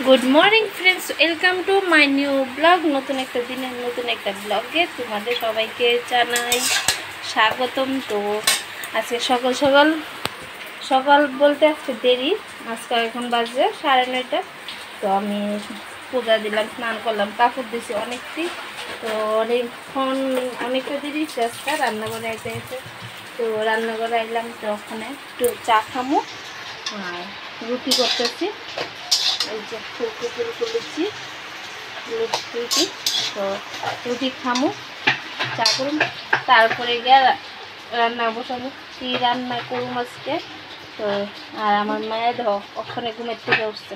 Good morning friends welcome to my new blog नतून एक दिन नतून एक ब्लगे तुम्हारे सबाइके जानाई स्वागतम। तो आज के सकाल सकाल सकाल बोलते आज देरी आज का एखन बाजे 9:30। तो हमें पूजा दिलाम स्नान करलाम कापड़ दिছি अनेकटी। तो अनेकटा देरी आज रान्ना करे आइते आइते तो रान्ना करे आइलाम। तो ओखाने एकटु चा खामो और रुटी करतेছি तो रुटी खामो चा करूँ तारपरे गিয়ে रान्ना बसाबो कि रान्ना करूँ आज के। तो आमार माया देखो ओखाने घुमेर थेके उठছে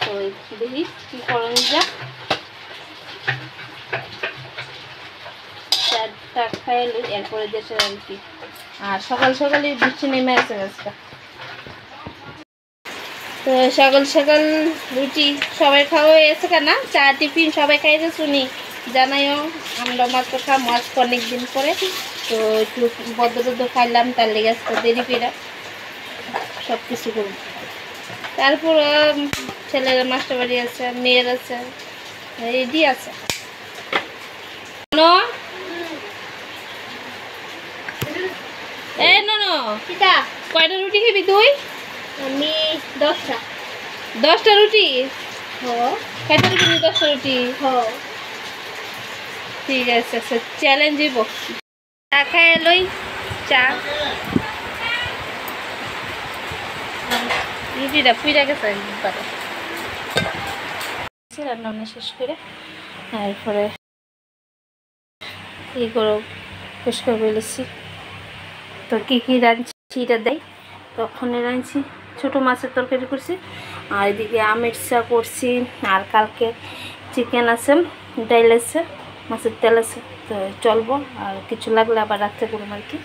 तो देखी कि करन जा चाटा खाइले एरपरे देशे আর কি। আর সকাল সকালই বৃষ্টি নেমে আসে আজকে। तो सकाल सकाल रुटी सबाई खावा হয়ে গেছে কেনা চা টিফিন সবাই খাইছে শুনি জানাইও আমরা মাত্র খামো আজকে অনেক দিন পরে। তো একটু বদ্ধ খাইলাম তার লেগে আজকে দেরি করে সব কিছু করব। তারপর ছেলের মাস্টার বাড়ি আছে মেয়ের আছে রেডি আছে নো এই নো নো পিতা কয়টা রুটি খাবি তুই? আমি 10টা রুটি খাইতে তুমি 10টা রুটি ঠিক আছে আচ্ছা চ্যালেঞ্জ দিব চা খাই লই চা রুটিটা পুইরা গেছে রান্না শেষ করে তারপরে এই করো পরিষ্কার করে নিচ্ছি। তো কী রাঁধছি এটা দেয় তখন রাঁধছি ছোটো মাছের তরকারি করছি আর এদিকে আমের চা করছি আর কালকে চিকেন আছে ডাইল আছে মাছের তেল আছে। তো চলবো আর কিছু লাগলে আবার রাত্রে করুম আর কি।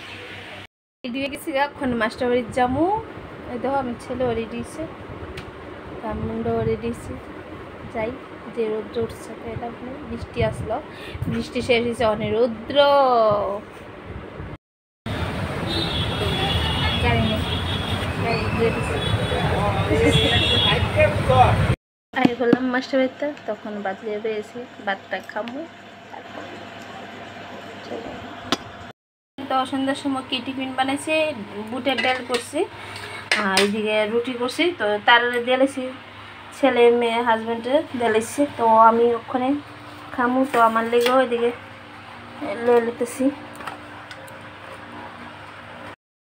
দিয়ে গেছি এখন মাস্টার বাড়ির যাবো এই দেখো আমার ছেলেও রেডি হয়েছে মুন্ডও রেডি হয়েছে যাই যে রৌদ্র উঠছে এটা বৃষ্টি আসলো বৃষ্টি শেষ হয়েছে অনেক রৌদ্র আই বললাম মাস্টার বাড়িতে তখন ভাত নিয়ে বেরিয়েছি ভাতটা খাবো। তো সন্ধ্যার সময় কি টিফিন বানাইছি বুটের ডাল করছি আর এইদিকে রুটি করছি। তো তার দিয়েছি ছেলে মেয়ে হাজব্যান্ডে দিয়েছি তো আমি ওখানে খামু। তো আমার লেগেও ওইদিকে লিতেছি